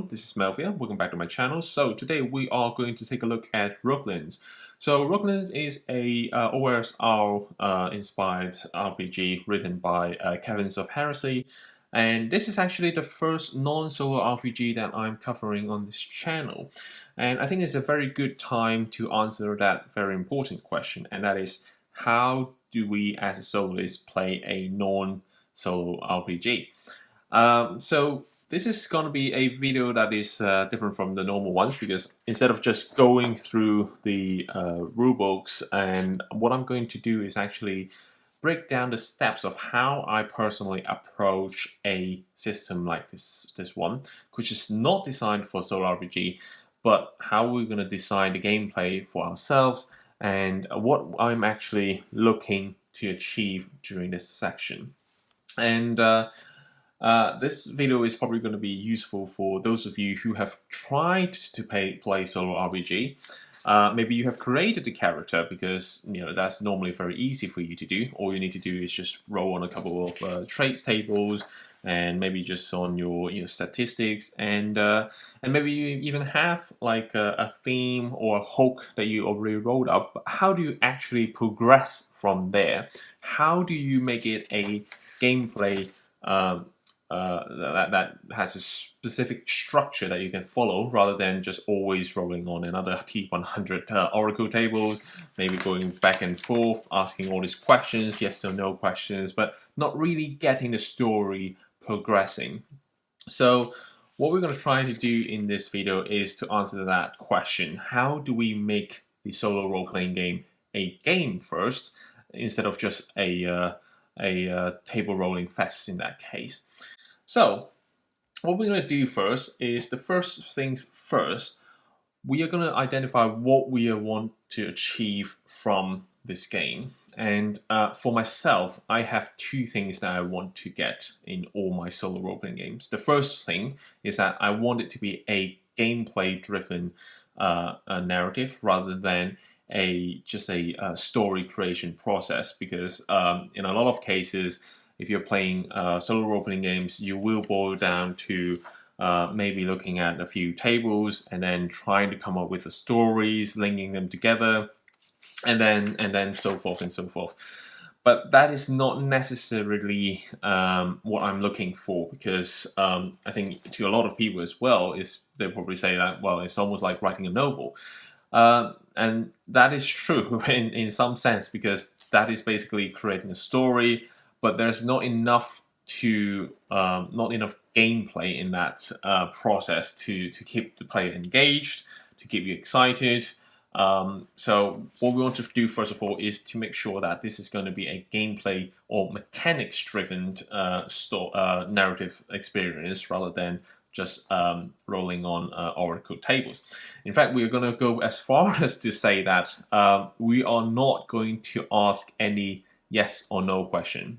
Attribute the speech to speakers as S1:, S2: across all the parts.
S1: everyone, this is Melvia. Welcome back to my channel. So today we are going to take a look at Rogueland. So Rogueland is a OSR inspired RPG written by Kevins of Heresy, and this is actually the first non-solo RPG that I'm covering on this channel. And I think it's a very good time to answer that very important question, and that is, how do we as a soloist play a non-solo RPG? So this is going to be a video that is different from the normal ones, because instead of just going through the rulebooks, and what I'm going to do is actually break down the steps of how I personally approach a system like this one, which is not designed for solo RPG, but how we're going to design the gameplay for ourselves and what I'm actually looking to achieve during this section. And this video is probably going to be useful for those of you who have tried to play solo RPG. Maybe you have created a character, because that's normally very easy for you to do. All you need to do is just roll on a couple of traits tables, and maybe just on your statistics, and maybe you even have like a theme or a hook that you already rolled up. But how do you actually progress from there? How do you make it a gameplay that has a specific structure that you can follow, rather than just always rolling on another T100 Oracle tables, maybe going back and forth, asking all these questions, yes or no questions, but not really getting the story progressing. So what we're going to try to do in this video is to answer that question. How do we make the solo role-playing game a game first, instead of just a table rolling fest in that case? So what we're going to do first is, the first things first, we are going to identify what we want to achieve from this game. And for myself, I have two things that I want to get in all my solo role-playing games. The first thing is that I want it to be a gameplay-driven narrative, rather than just a story creation process, because in a lot of cases, if you're playing solo role-playing games, you will boil down to maybe looking at a few tables and then trying to come up with the stories, linking them together, and then so forth and so forth. But that is not necessarily what I'm looking for, because I think to a lot of people as well, they'll probably say that, well, it's almost like writing a novel. And that is true in some sense, because that is basically creating a story, but there's not enough gameplay in that process to keep the player engaged, to keep you excited. So what we want to do first of all is to make sure that this is going to be a gameplay or mechanics-driven narrative experience, rather than just rolling on Oracle tables. In fact, we are going to go as far as to say that we are not going to ask any yes or no question,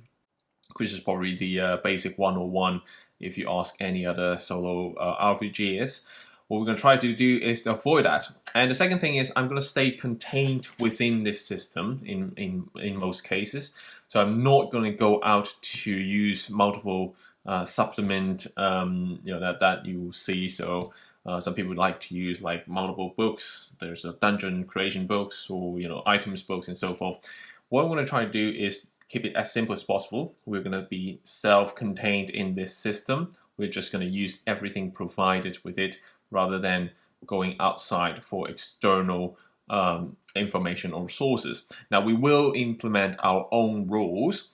S1: which is probably the basic 101 if you ask any other solo RPGs. What we're going to try to do is to avoid that. And the second thing is, I'm going to stay contained within this system in most cases. So I'm not going to go out to use multiple supplement that you will see. So some people like to use like multiple books. There's a dungeon creation books, or items books, and so forth. What I'm going to try to do is keep it as simple as possible. We're going to be self-contained in this system. We're just going to use everything provided with it, rather than going outside for external information or resources. Now, we will implement our own rules,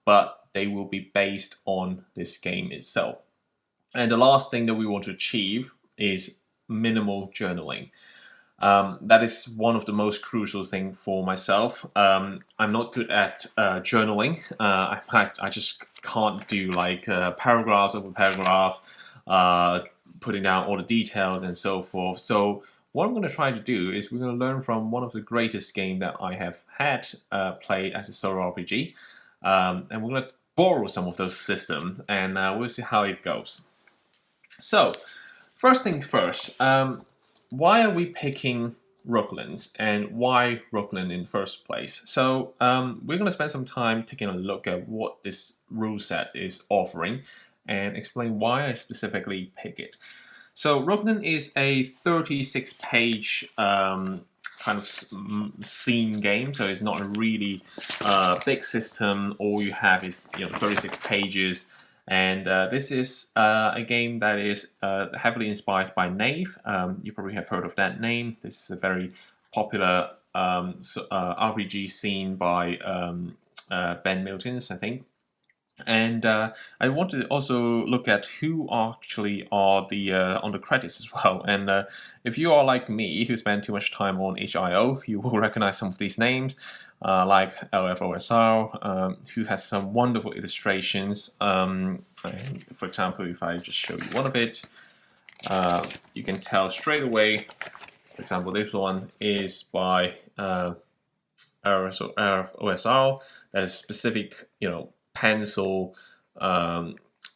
S1: but they will be based on this game itself. And the last thing that we want to achieve is minimal journaling. That is one of the most crucial things for myself. I'm not good at journaling. I just can't do like paragraphs over paragraphs, putting down all the details and so forth. So what I'm going to try to do is, we're going to learn from one of the greatest games that I have had played as a solo RPG, and we're going to borrow some of those systems, and we'll see how it goes. So first things first. Why are we picking Rogueland, and why Rogueland in the first place? So we're going to spend some time taking a look at what this rule set is offering, and explain why I specifically pick it. So Rogueland is a 36-page kind of scene game, so it's not a really big system. All you have is 36 pages, and this is a game that is heavily inspired by Knave. You probably have heard of that name. This is a very popular RPG scene by Ben Miltons, I think. And I want to also look at who actually are the on the credits as well. And if you are like me, who spend too much time on HIO, you will recognize some of these names, like LFOSR, who has some wonderful illustrations. For example, if I just show you one of it, you can tell straight away. For example, this one is by LFOSR. That is specific, pencil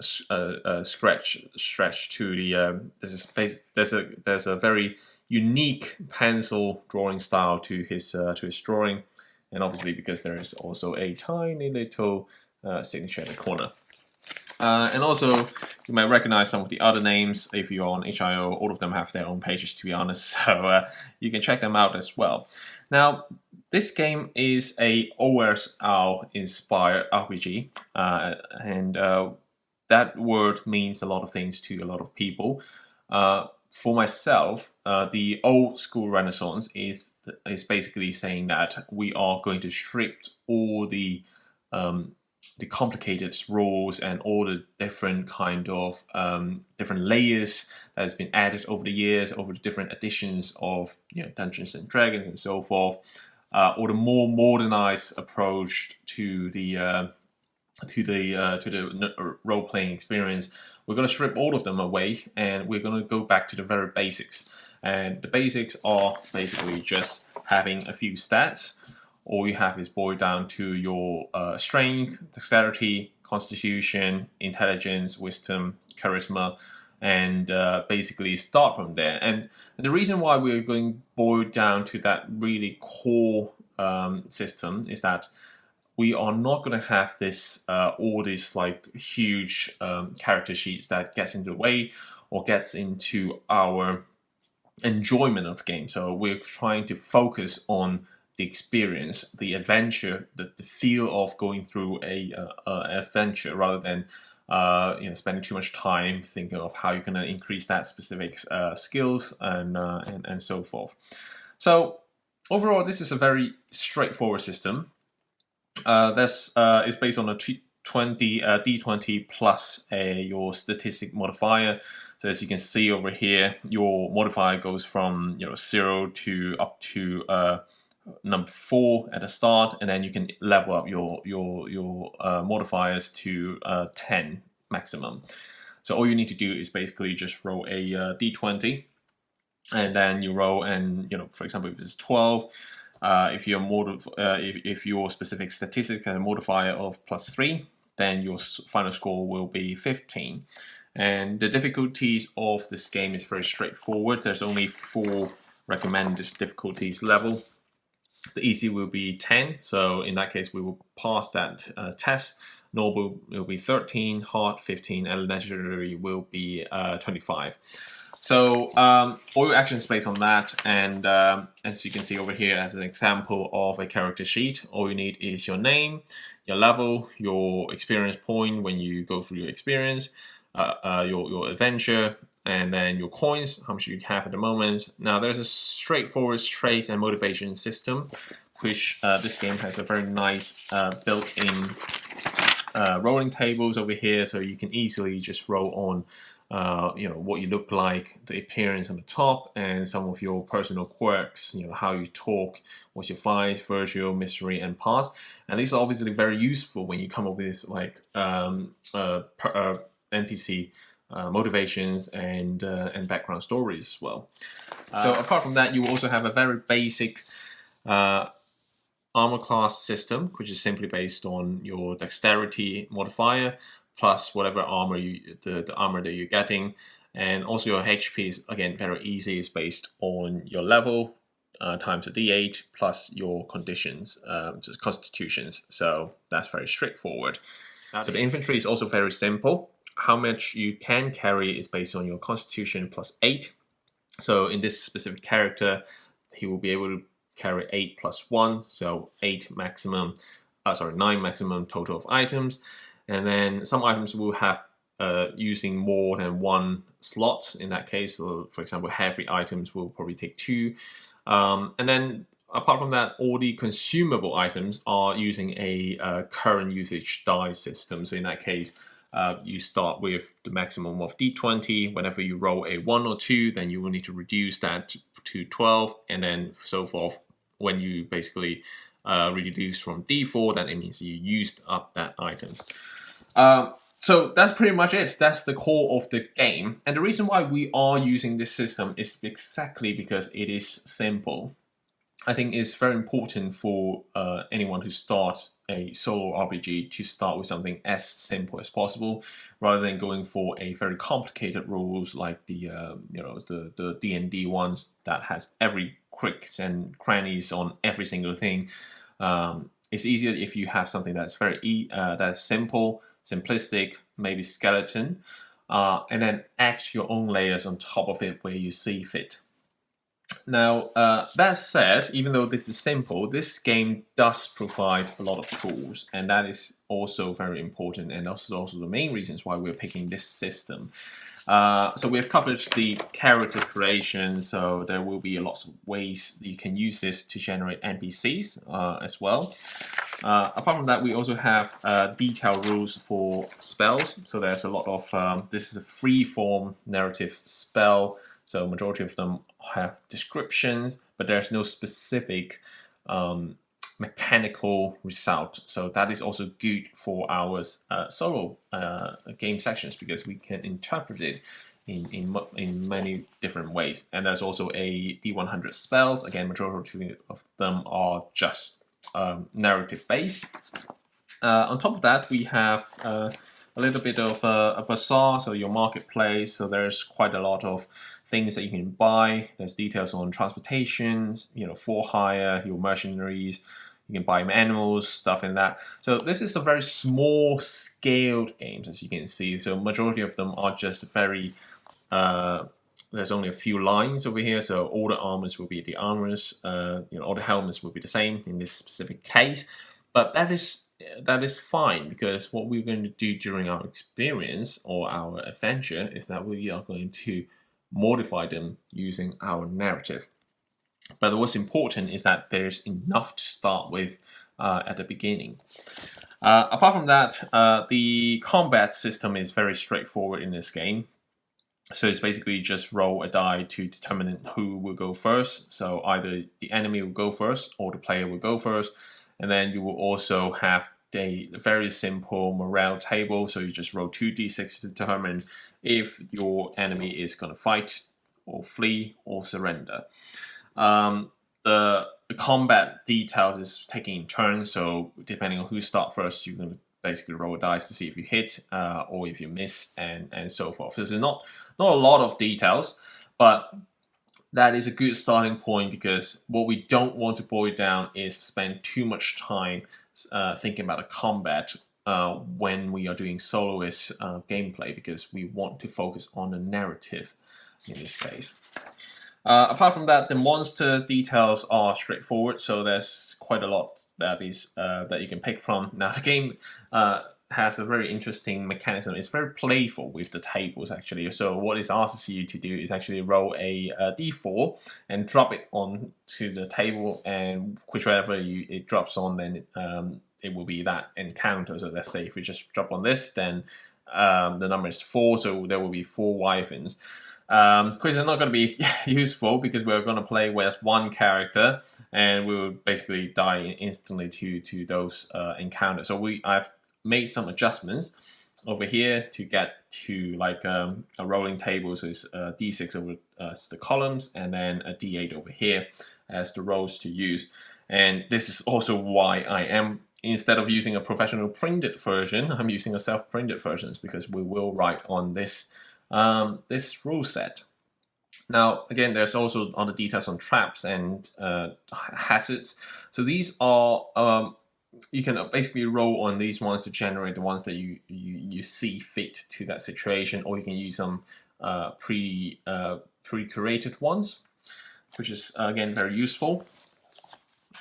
S1: stretch to the there's a very unique pencil drawing style to his drawing, and obviously because there is also a tiny little signature in the corner. And also, you might recognize some of the other names if you're on HIO. All of them have their own pages, to be honest, so you can check them out as well. Now, this game is a OSR-inspired RPG, and that word means a lot of things to a lot of people. For myself, the old school Renaissance is basically saying that we are going to strip all the complicated rules and all the different kind of different layers that has been added over the years, over the different editions of Dungeons and Dragons and so forth, or the more modernized approach to the role-playing experience. We're going to strip all of them away, and we're going to go back to the very basics. And the basics are basically just having a few stats. All you have is boiled down to your strength, dexterity, constitution, intelligence, wisdom, charisma, and basically start from there. And the reason why we're going boiled down to that really core system is that we are not going to have this all these like huge character sheets that gets into the way or gets into our enjoyment of the game. So we're trying to focus on the experience, the adventure, the feel of going through an adventure, rather than spending too much time thinking of how you're going to increase that specific skills and so forth. So overall, this is a very straightforward system. This is based on a D20 plus your statistic modifier. So as you can see over here, your modifier goes from 0 to up to number 4 at the start, and then you can level up your modifiers to 10 maximum. So all you need to do is basically just roll a D20, and then you roll, and for example, if it's 12. If your specific statistic has a modifier of +3, then your final score will be 15. And the difficulties of this game is very straightforward. There's only 4 recommended difficulties level. The easy will be 10, so in that case we will pass that test. Normal will be 13, hard 15, and legendary will be 25. So all your actions based on that, and as you can see over here as an example of a character sheet, all you need is your name, your level, your experience point when you go through your experience, your adventure, and then your coins, how much you have at the moment. Now there's a straightforward trace and motivation system, which this game has a very nice built-in rolling tables over here, so you can easily just roll on what you look like, the appearance on the top, and some of your personal quirks, how you talk, what's your vice, virtual, mystery, and past. And these are obviously very useful when you come up with like NPC motivations and background stories as well. So apart from that, you also have a very basic armor class system, which is simply based on your dexterity modifier plus whatever armor the armor that you're getting, and also your HP is again very easy. It's based on your level times a D8 plus your conditions, constitutions. So that's very straightforward. So the infantry is also very simple. how much you can carry is based on your constitution plus 8. So in this specific character, he will be able to carry 8 plus 1, so 8 maximum, 9 maximum total of items. And then some items will have using more than one slot in that case. So for example, heavy items will probably take 2. And then apart from that, all the consumable items are using a current usage die system. So in that case, you start with the maximum of d20. Whenever you roll a 1 or 2, then you will need to reduce that to 12, and then so forth. When you basically reduce from d4, then it means you used up that items. So that's pretty much it. That's the core of the game. And the reason why we are using this system is exactly because it is simple. I think it's very important for anyone who starts a solo RPG to start with something as simple as possible, rather than going for a very complicated rules like the the D&D ones that has every cricks and crannies on every single thing. It's easier if you have something that's that's simple, simplistic, maybe skeleton, and then add your own layers on top of it where you see fit. Now, that said, even though this is simple, this game does provide a lot of tools, and that is also very important, and also the main reasons why we're picking this system. So we've covered the character creation, so there will be lots of ways you can use this to generate NPCs as well. Apart from that, we also have detailed rules for spells. So there's a lot of, this is a free-form narrative spell, so majority of them have descriptions, but there's no specific mechanical result. So that is also good for our solo game sections, because we can interpret it in many different ways. And there's also a D100 spells. Again, majority of them are just narrative based. On top of that, we have a little bit of a bazaar, so your marketplace. So there's quite a lot of things that you can buy. There's details on transportations, for hire, your mercenaries. You can buy animals, stuff in that. So this is a very small scaled games, as you can see. So majority of them are just very, there's only a few lines over here. So all the armors will be the armors, all the helmets will be the same in this specific case. But that is fine, because what we're going to do during our experience or our adventure is that we are going to modify them using our narrative. But what's important is that there's enough to start with at the beginning. Apart from that, the combat system is very straightforward in this game. So it's basically just roll a die to determine who will go first. So either the enemy will go first or the player will go first. And then you will also have a very simple morale table. So you just roll 2d6 to determine if your enemy is going to fight or flee or surrender. The combat details is taking in turns. So depending on who starts first, you're going to basically roll a dice to see if you hit or if you miss, and so forth. So there's not a lot of details, but that is a good starting point, because what we don't want to boil down is spend too much time thinking about the combat when we are doing soloist gameplay, because we want to focus on the narrative in this case. Apart from that, the monster details are straightforward, so there's quite a lot that you can pick from. Now, the game has a very interesting mechanism. It's very playful with the tables, actually. So what it asks you to do is actually roll a d4 and drop it onto the table, and whichever it drops on, then it will be that encounter. So let's say if we just drop on this, then the number is 4, so there will be 4 wyverns. Quiz is not going to be useful, because we're going to play with one character, and we will basically die instantly to those encounters. So I've made some adjustments over here to get to like a rolling table. So it's d6 over the columns, and then a d8 over here as the rows to use. And this is also why I am, instead of using a professional printed version, I'm using a self-printed version, because we will write on this rule set. Now, again, there's also other details on traps and hazards. So these are you can basically roll on these ones to generate the ones that you see fit to that situation, or you can use some pre-curated ones, which is again very useful.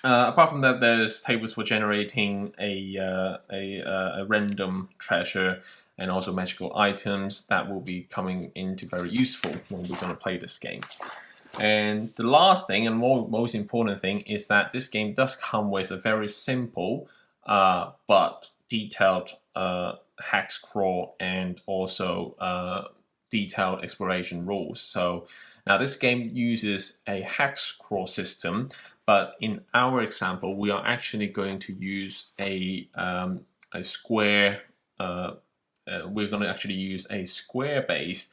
S1: Apart from that, there's tables for generating a random treasure and also magical items that will be coming into very useful when we're going to play this game. And the last thing and most important thing is that this game does come with a very simple but detailed hex crawl and also detailed exploration rules. So now this game uses a hex crawl system, but in our example, we are actually going to use a square. We're going to actually use a square-based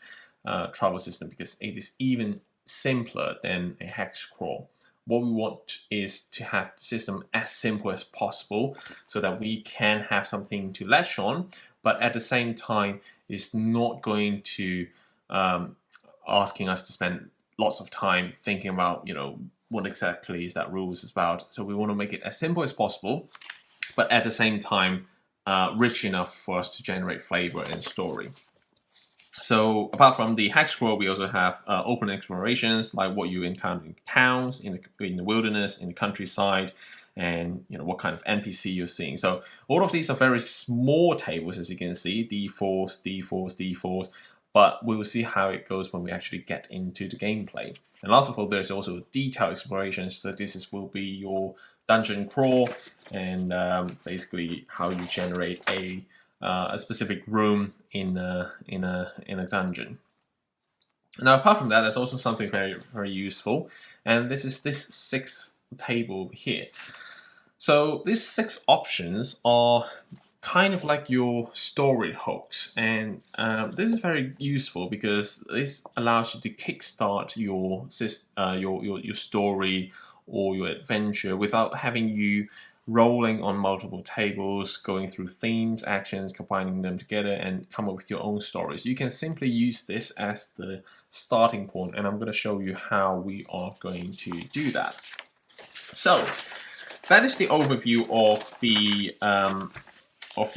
S1: travel system because it is even simpler than a hex crawl. What we want is to have the system as simple as possible so that we can have something to latch on, but at the same time, it's not going to asking us to spend lots of time thinking about, what exactly is that rules is about. So we want to make it as simple as possible, but at the same time, rich enough for us to generate flavor and story. So apart from the hex crawl, we also have open explorations, like what you encounter in towns, in the wilderness, in the countryside, and what kind of NPC you're seeing. So all of these are very small tables, as you can see, D4s, D4s, D4s, but we will see how it goes when we actually get into the gameplay. And last of all, there's also detailed explorations. So will be your dungeon crawl and basically how you generate a specific room in a dungeon. Now, apart from that, there's also something very, very useful, and this is this 6 table here. So these 6 options are kind of like your story hooks, and this is very useful because this allows you to kickstart your story or your adventure without having you rolling on multiple tables, going through themes, actions, combining them together, and come up with your own stories. You can simply use this as the starting point, and I'm going to show you how we are going to do that. So that is the overview of the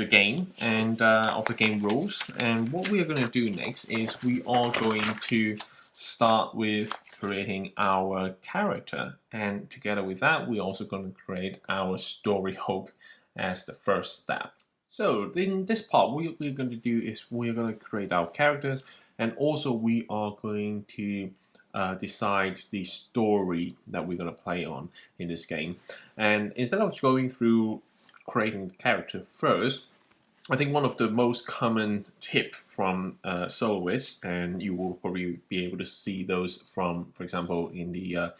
S1: game and of the game rules. And what we are going to do next is we are going to start with creating our character, and together with that we're also going to create our story hook as the first step. So in this part, what we're going to do is we're going to create our characters, and also we are going to decide the story that we're going to play on in this game. And instead of going through creating the character first, I think one of the most common tip from soloists, and you will probably be able to see those from, for example, in the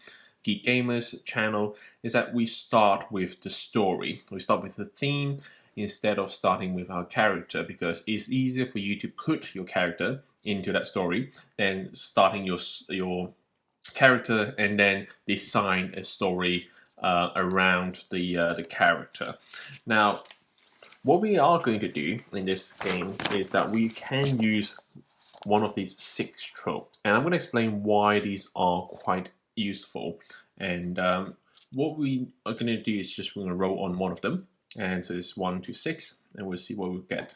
S1: Geek Gamers channel, is that we start with the story. We start with the theme instead of starting with our character, because it's easier for you to put your character into that story than starting your character and then design a story around the character. Now, what we are going to do in this game is that we can use one of these 6 tropes, and I'm going to explain why these are quite useful. And what we are going to do is we're going to roll on one of them, and so it's 1 to 6, and we'll see what we get.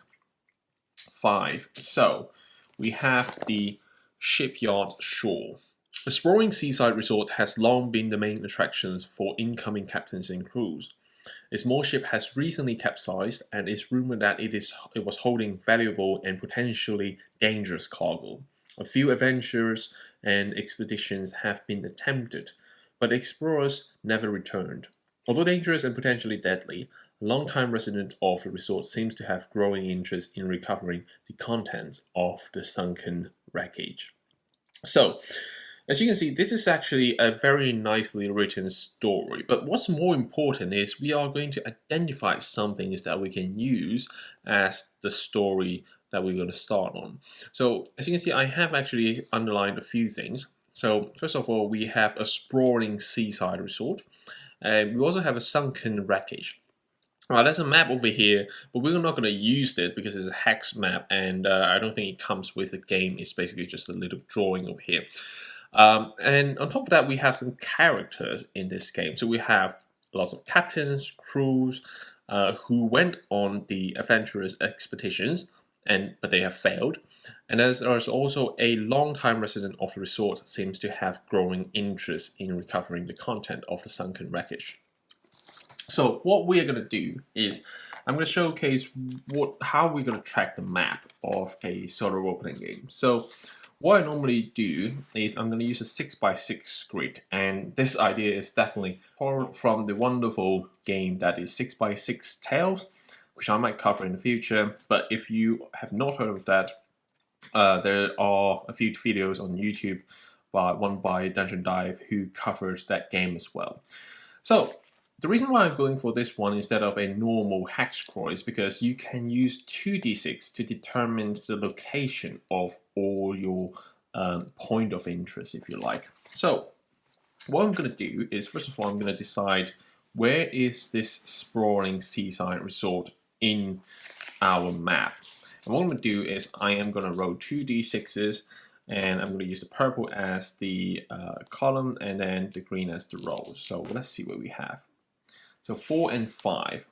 S1: 5. So we have the Shipyard Shore. A sprawling seaside resort has long been the main attractions for incoming captains and crews. A small ship has recently capsized, and it's rumored that it was holding valuable and potentially dangerous cargo. A few adventures and expeditions have been attempted, but explorers never returned. Although dangerous and potentially deadly, a long-time resident of the resort seems to have growing interest in recovering the contents of the sunken wreckage. So, as you can see, this is actually a very nicely written story, but what's more important is we are going to identify some things that we can use as the story that we're going to start on. So, as you can see, I have actually underlined a few things. So, first of all, we have a sprawling seaside resort, and we also have a sunken wreckage. Now, there's a map over here, but we're not going to use it because it's a hex map, and I don't think it comes with the game. It's basically just a little drawing over here. And on top of that, we have some characters in this game. So we have lots of captains, crews, who went on the adventurous expeditions, but they have failed. And there's also a long-time resident of the resort seems to have growing interest in recovering the content of the sunken wreckage. So what we are going to do is I'm going to showcase how we're going to track the map of a solo role-playing game. So what I normally do is I'm going to use a 6x6 grid, and this idea is definitely from the wonderful game that is 6x6 Tales, which I might cover in the future. But if you have not heard of that, there are a few videos on YouTube, one by Dungeon Dive, who covers that game as well. So the reason why I'm going for this one instead of a normal hex scroll is because you can use 2d6 to determine the location of all your point of interest, if you like. So what I'm going to do is, first of all, I'm going to decide where is this sprawling seaside resort in our map. And what I'm going to do is I am going to roll 2d6s, and I'm going to use the purple as the column and then the green as the row. So let's see what we have. So 4 and 5.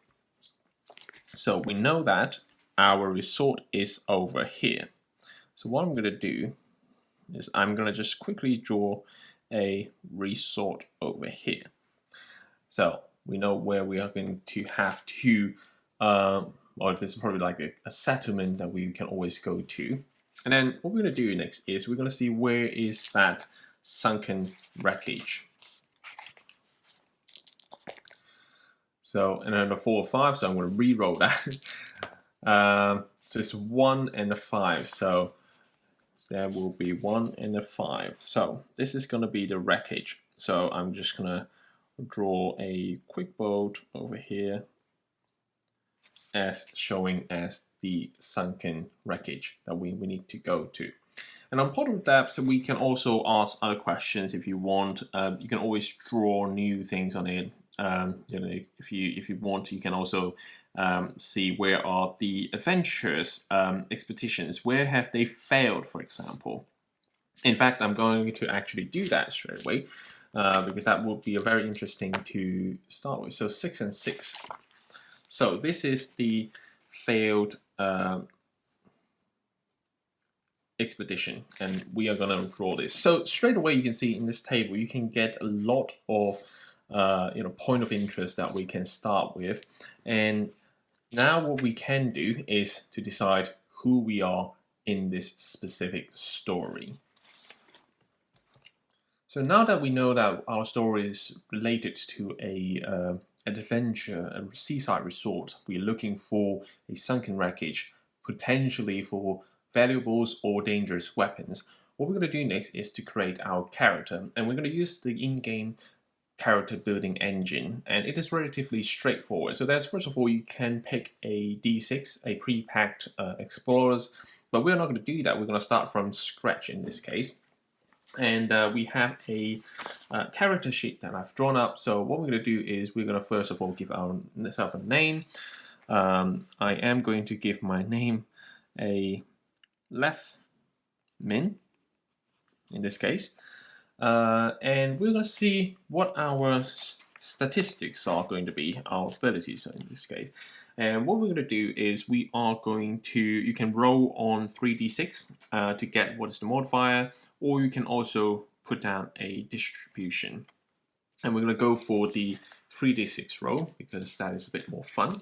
S1: So we know that our resort is over here. So what I'm going to do is I'm going to just quickly draw a resort over here. So we know where we are going to have to, or there's probably like a settlement that we can always go to. And then what we're going to do next is we're going to see where is that sunken wreckage. So, and then a 4 or 5, so I'm going to re-roll that. So it's 1 and a 5, so there will be 1 and a 5. So this is going to be the wreckage. So I'm just going to draw a quick bolt over here as showing as the sunken wreckage that we need to go to. And on top of that, so we can also ask other questions if you want. You can always draw new things on it. If you want, you can also see where are the adventures expeditions, where have they failed, for example. In fact, I'm going to actually do that straight away because that will be a very interesting to start with. So 6 and 6. So this is the failed expedition, and we are going to draw this. So straight away you can see in this table you can get a lot of point of interest that we can start with. And now what we can do is to decide who we are in this specific story. So now that we know that our story is related to an adventure, a seaside resort, we're looking for a sunken wreckage, potentially for valuables or dangerous weapons. What we're going to do next is to create our character, and we're going to use the in-game character building engine, and it is relatively straightforward. So that's, first of all, you can pick a D6, a pre-packed explorers, but we're not going to do that. We're going to start from scratch in this case. And we have a character sheet that I've drawn up. So what we're going to do is we're going to first of all give ourselves a name. I am going to give my name a left min in this case. And we're going to see what our statistics are going to be, our abilities in this case. And what we're going to do is we are going to, you can roll on 3d6 to get what is the modifier, or you can also put down a distribution. And we're going to go for the 3d6 roll because that is a bit more fun.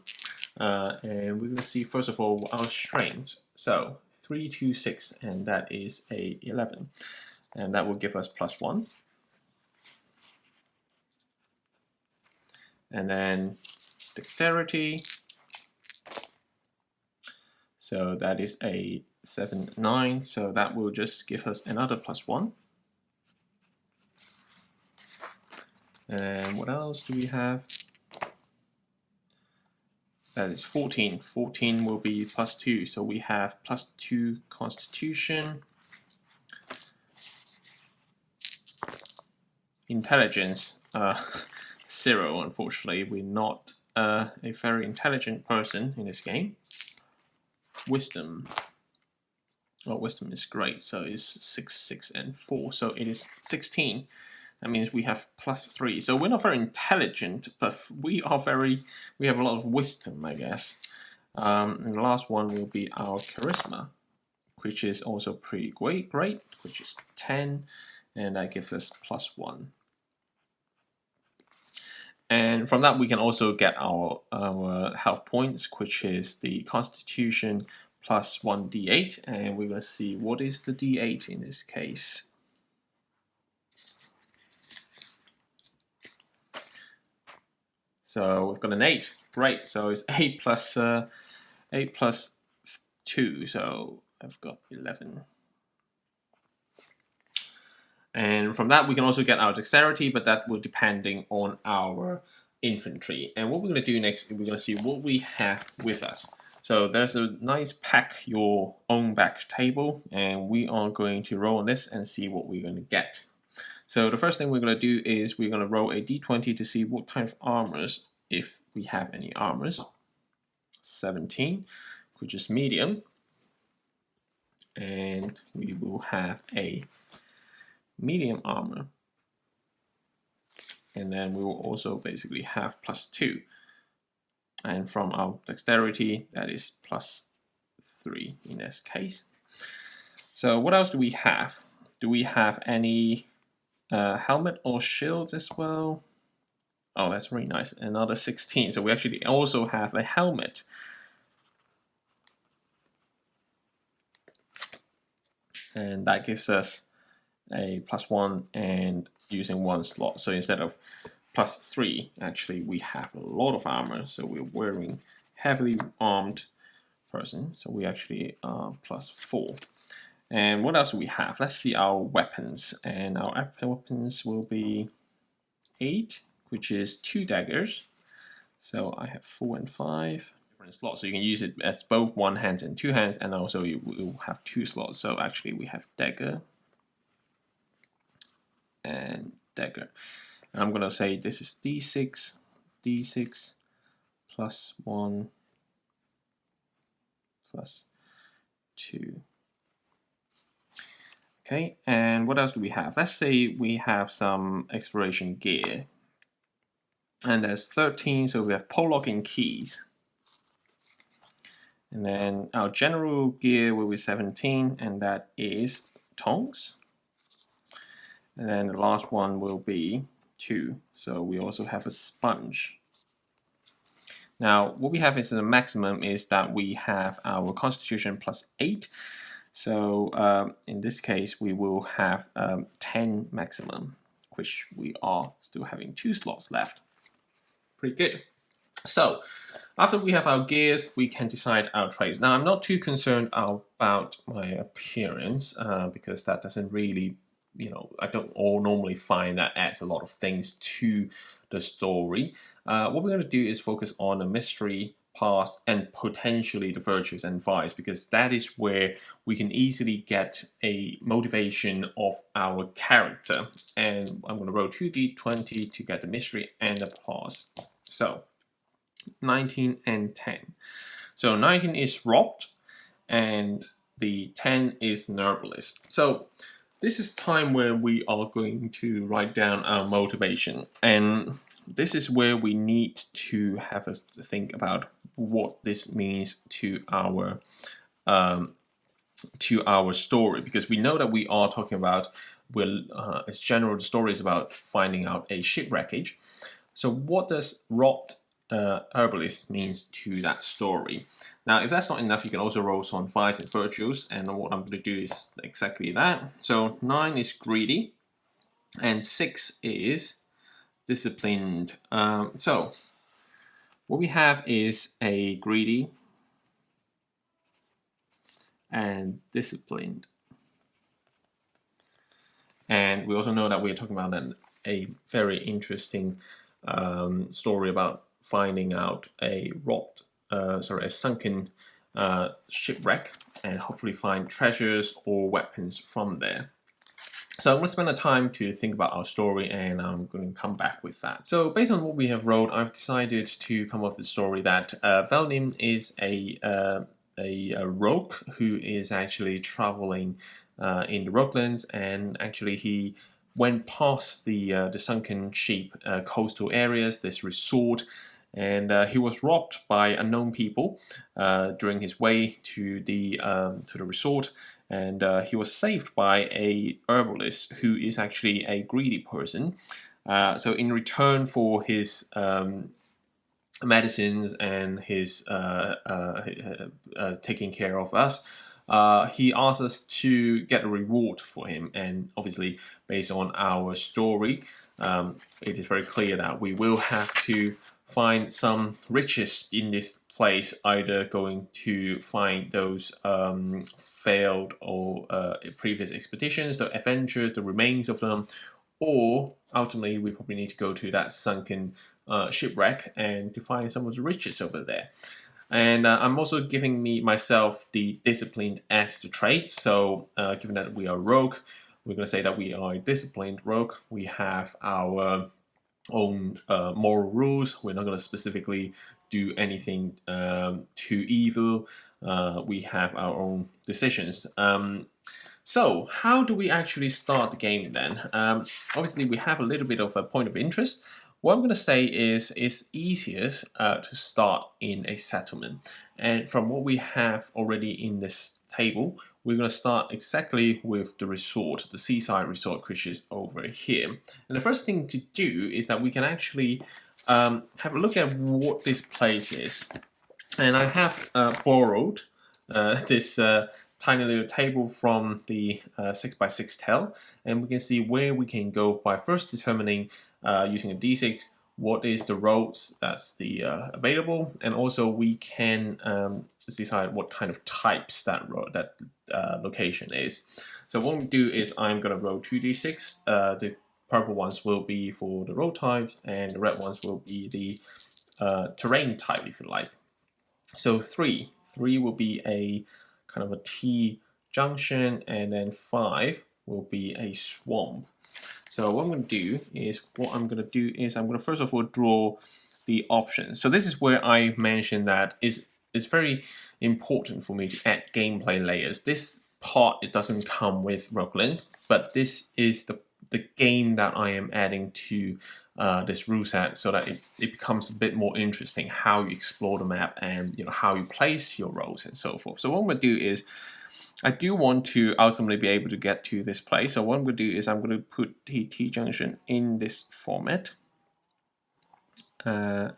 S1: And we're going to see first of all our strengths. So 3, 2, 6, and that is a 11. And that will give us +1. And then dexterity. So that is a 7, 9. So that will just give us another +1. And what else do we have? That is 14. 14 will be +2. So we have +2 Constitution. Intelligence, 0, unfortunately. We're not a very intelligent person in this game. Wisdom. Well, wisdom is great, so it's 6, 6, and 4, so it is 16. That means we have +3. So we're not very intelligent, but we have a lot of wisdom, I guess. And the last one will be our charisma, which is also pretty great, which is 10, and that gives us +1. And from that, we can also get our health points, which is the Constitution plus 1 d8, and we're going to see what is the d8 in this case. So we've got an 8, great. So it's 8 plus 2, so I've got 11. And from that, we can also get our dexterity, but that will depending on our infantry. And what we're going to do next is we're going to see what we have with us. So there's a nice pack your own back table, and we are going to roll on this and see what we're going to get. So the first thing we're going to do is we're going to roll a d20 to see what kind of armors, if we have any armors. 17, which is medium. And we will have a medium armor, and then we will also basically have +2, and from our dexterity that is +3 in this case. So what else do we have? Do we have any helmet or shields as well? Oh, that's really nice, another 16. So we actually also have a helmet. And that gives us a +1 and using 1 slot. So instead of +3, actually we have a lot of armor. So we're wearing heavily armed person. So we actually are +4. And what else do we have? Let's see our weapons. And our weapons will be 8, which is 2 daggers. So I have 4 and 5. Different slots. So you can use it as both 1 hand and 2 hands, and also you will have 2 slots. So actually we have dagger and dagger. And I'm gonna say this is d6 +1 +2. Okay, and what else do we have? Let's say we have some exploration gear, and there's 13, so we have pole and keys. And then our general gear will be 17, and that is tongs. And then the last one will be 2. So we also have a sponge. Now, what we have is the maximum is that we have our Constitution +8. So in this case, we will have 10 maximum, which we are still having 2 slots left. Pretty good. So after we have our gears, we can decide our traits. Now, I'm not too concerned about my appearance because that doesn't really, I don't normally find that adds a lot of things to the story. What we're going to do is focus on the mystery, past, and potentially the virtues and vice, because that is where we can easily get a motivation of our character. And I'm going to roll 2d20 to get the mystery and the past. So 19 and 10. So 19 is robbed, and the 10 is the herbalist. So this is time where we are going to write down our motivation, and this is where we need to have us think about what this means to our story, because we know that we are talking about, as general, the story is about finding out a shipwreckage. So what does robbed herbalist means to that story? Now, if that's not enough, you can also roll some vice and virtues, and what I'm going to do is exactly that. So 9 is greedy, and 6 is disciplined. So what we have is a greedy and disciplined, and we also know that we're talking about a very interesting story about finding out a sunken shipwreck, and hopefully find treasures or weapons from there. So I'm going to spend the time to think about our story, and I'm going to come back with that. So based on what we have wrote, I've decided to come up with the story that Velnim is a rogue who is actually traveling in the Roguelands, and actually he went past the sunken ship coastal areas, this resort, and he was robbed by unknown people during his way to the resort. And he was saved by a herbalist who is actually a greedy person. So in return for his medicines and his taking care of us, he asked us to get a reward for him. And obviously, based on our story, it is very clear that we will have to find some riches in this place, either going to find those failed or previous expeditions, the adventures, the remains of them, or ultimately we probably need to go to that sunken shipwreck and to find some of the riches over there. And I'm also giving myself the disciplined as the trait. So given that we are rogue, we're going to say that we are a disciplined rogue. We have our own moral rules. We're not going to specifically do anything too evil. We have our own decisions. So how do we actually start the game then? Obviously, we have a little bit of a point of interest. What I'm going to say is it's easiest to start in a settlement. And from what we have already in this table, we're going to start exactly with the resort, the seaside resort, which is over here. And the first thing to do is that we can actually have a look at what this place is. And I have borrowed this tiny little table from the 6x6 tile, and we can see where we can go by first determining using a d6 what is the roads that's available, and also we can decide what kind of types that location is. So what we do is I'm going to roll 2d6. The purple ones will be for the road types, and the red ones will be the terrain type, if you like. So 3 will be a kind of a T junction, and then 5 will be a swamp. So what I'm going to do is I'm going to first of all draw the options. So this is where I mentioned that it's very important for me to add gameplay layers. This part doesn't come with Rogueland, but this is the game that I am adding to this rule set, so that it becomes a bit more interesting how you explore the map and how you place your roles and so forth. So what I'm going to do is I do want to ultimately be able to get to this place. So what I'm going to do is I'm going to put the T-junction in this format. And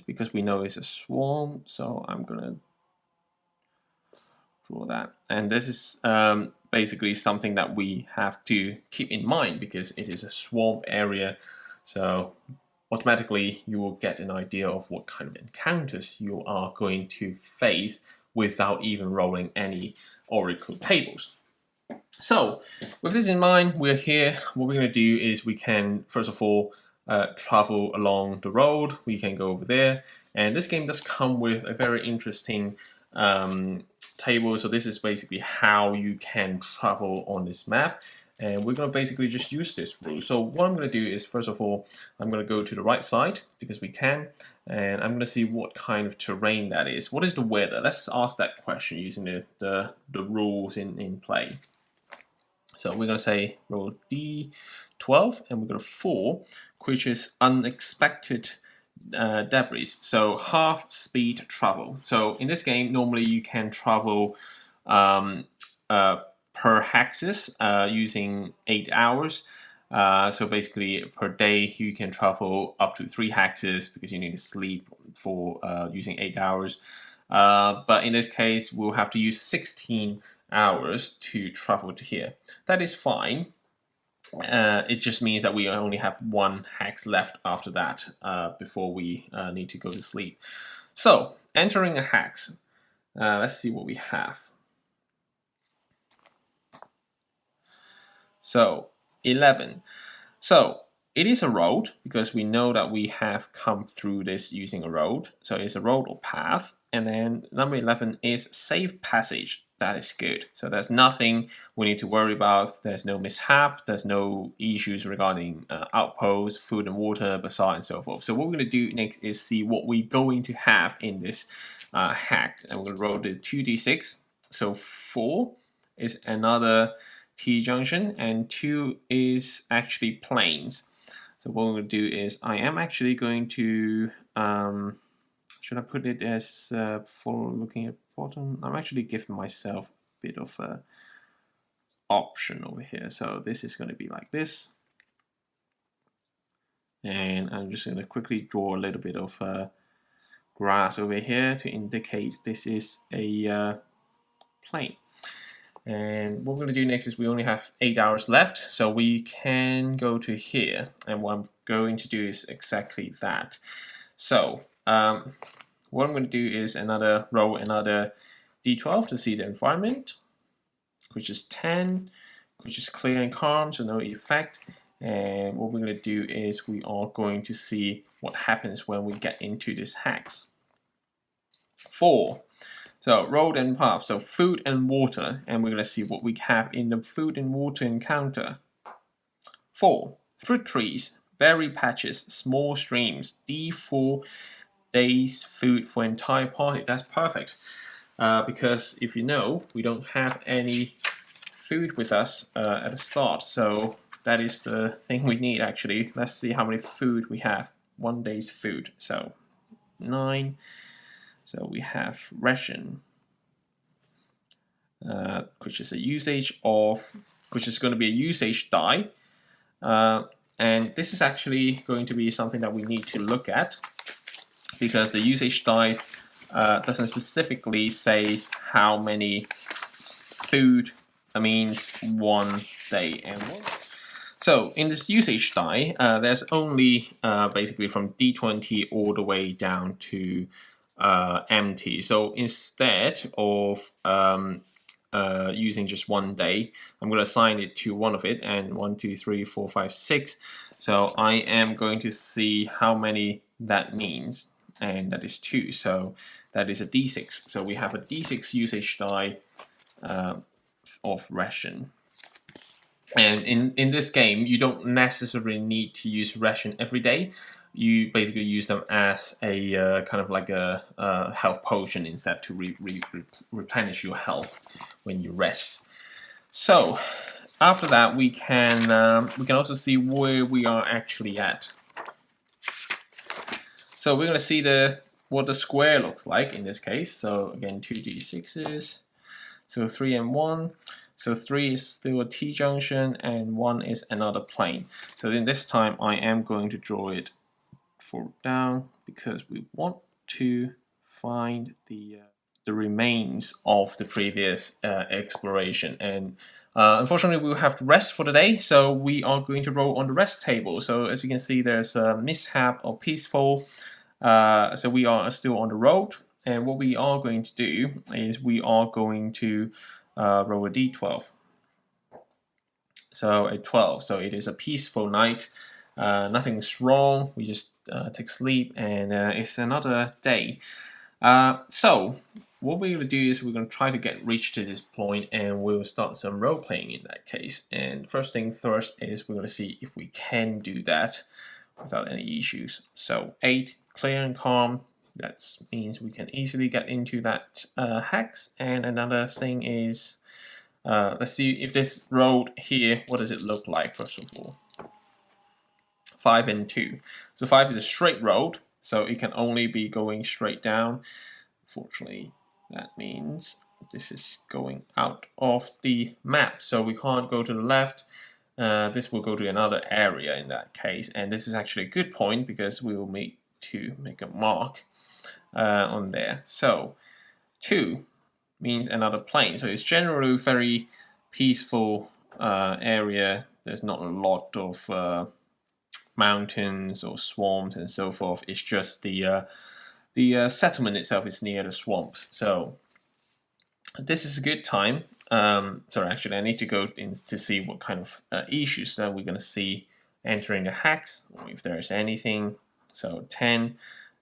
S1: because we know it's a swarm, so I'm going to draw that. And this is basically something that we have to keep in mind because it is a swamp area. So automatically you will get an idea of what kind of encounters you are going to face without even rolling any oracle tables. So with this in mind, we're here. What we're going to do is we can first of all travel along the road. We can go over there, and this game does come with a very interesting table. So this is basically how you can travel on this map, and we're going to basically just use this rule. So what I'm going to do is first of all I'm going to go to the right side because we can, and I'm going to see what kind of terrain that is. What is the weather? Let's ask that question using the rules in play. So we're going to say roll D12, and we're going to 4, which is unexpected debris. So half speed travel. So in this game, normally you can travel per hexes using 8 hours. So basically per day you can travel up to 3 hexes because you need to sleep for using 8 hours. But in this case we'll have to use 16 hours to travel to here. That is fine. It just means that we only have 1 hex left after that before we need to go to sleep. So entering a hex, let's see what we have. So 11. So it is a road because we know that we have come through this using a road. So it's a road or path. And then number 11 is safe passage. That is good. So there's nothing we need to worry about. There's no mishap. There's no issues regarding outposts, food and water, bazaar, and so forth. So what we're going to do next is see what we're going to have in this hack. And we're going to roll the 2d6. So 4 is another T-junction, and 2 is actually plains. So what we're going to do is I am actually going to, should I put it as for looking at bottom? I'm actually giving myself a bit of a option over here. So this is going to be like this. And I'm just going to quickly draw a little bit of grass over here to indicate this is a plain. And what we're going to do next is we only have 8 hours left, so we can go to here. And what I'm going to do is exactly that. So what I'm going to do is roll another d12 to see the environment, which is 10, which is clear and calm, so no effect. And what we're going to do is we are going to see what happens when we get into this hex. 4. So road and path, so food and water, and we're going to see what we have in the food and water encounter. 4. Fruit trees, berry patches, small streams, D4 days food for entire party. That's perfect, because if you know, we don't have any food with us at the start, so that is the thing we need actually. Let's see how many food we have. 1 day's food, so 9. So we have ration, which is a usage of, which is going to be a usage die, and this is actually going to be something that we need to look at, because the usage dice doesn't specifically say how many food. That means 1 day and 1. So in this usage die, there's only basically from D20 all the way down to empty. So instead of using just 1 day, I'm going to assign it to one of it, and 1, 2, 3, 4, 5, 6. So I am going to see how many that means, and that is 2. So that is a D6. So we have a D6 usage die of ration. And in this game, you don't necessarily need to use ration every day. You basically use them as a kind of like a health potion instead to replenish your health when you rest. So after that, we can also see where we are actually at. So we're going to see what the square looks like in this case. So again, 2 D6s. So 3 and 1. So 3 is still a T-junction, and 1 is another plane. So then this time I am going to draw it forward down, because we want to find the remains of the previous exploration. And unfortunately, we will have to rest for the day, so we are going to roll on the rest table. So as you can see, there's a mishap or peaceful. So we are still on the road, and what we are going to do is we are going to roll a d12. So a 12. So it is a peaceful night. Nothing's wrong. We just take sleep, and it's another day. So what we're going to do is we're going to try to reach to this point, and we'll start some role playing in that case. And first thing first is we're going to see if we can do that without any issues. So 8, clear and calm. That means we can easily get into that hex. And another thing is, let's see if this road here, what does it look like first of all? 5 and 2. So 5 is a straight road, so it can only be going straight down. Fortunately, that means this is going out of the map, so we can't go to the left. This will go to another area in that case, and this is actually a good point because we will need to make a mark on there. So 2 means another plane, so it's generally very peaceful area. There's not a lot of mountains or swamps and so forth. It's just the settlement itself is near the swamps. So this is a good time. Sorry, actually, I need to go in to see what kind of issues that we're going to see entering the hex, if there's anything. So 10,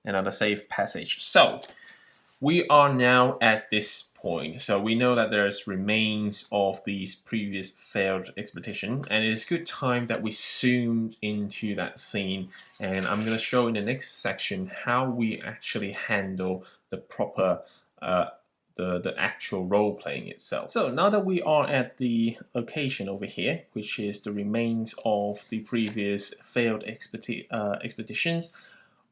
S1: another safe passage. So we are now at this point. So we know that there's remains of these previous failed expedition, and it's a good time that we zoomed into that scene. And I'm going to show in the next section how we actually handle the proper the actual role playing itself. So now that we are at the location over here, which is the remains of the previous failed expeditions,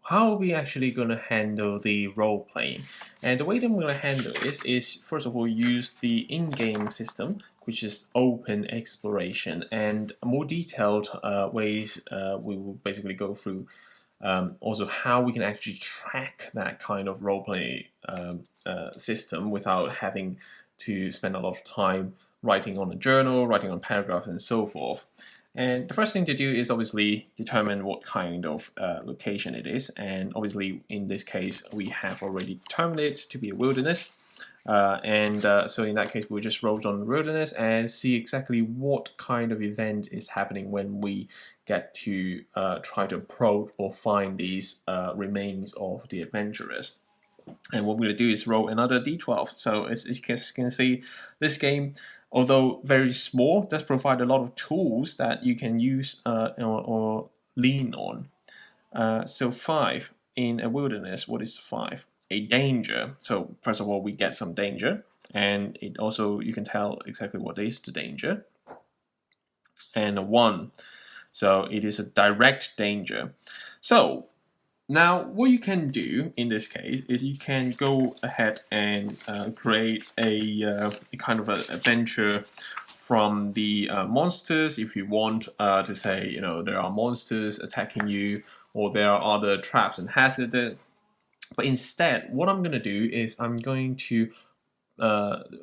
S1: how are we actually going to handle the role playing? And the way that I'm going to handle this is, first of all, use the in-game system, which is open exploration, and more detailed ways we will basically go through. Also, how we can actually track that kind of roleplay system without having to spend a lot of time writing on a journal, writing on paragraphs, and so forth. And the first thing to do is obviously determine what kind of location it is. And obviously, in this case, we have already determined it to be a wilderness. So in that case, we'll just roll on the wilderness and see exactly what kind of event is happening when we get to try to approach or find these remains of the adventurers. And what we're going to do is roll another d12. So as you can see, this game, although very small, does provide a lot of tools that you can use or lean on. So 5 in a wilderness, what is 5? A danger. So first of all, we get some danger, and it also, you can tell exactly what is the danger. And a 1. So it is a direct danger. So now what you can do in this case is you can go ahead and create a kind of an adventure from the monsters, if you want to say, you know, there are monsters attacking you, or there are other traps and hazards. But instead, what I'm going to do is I'm going to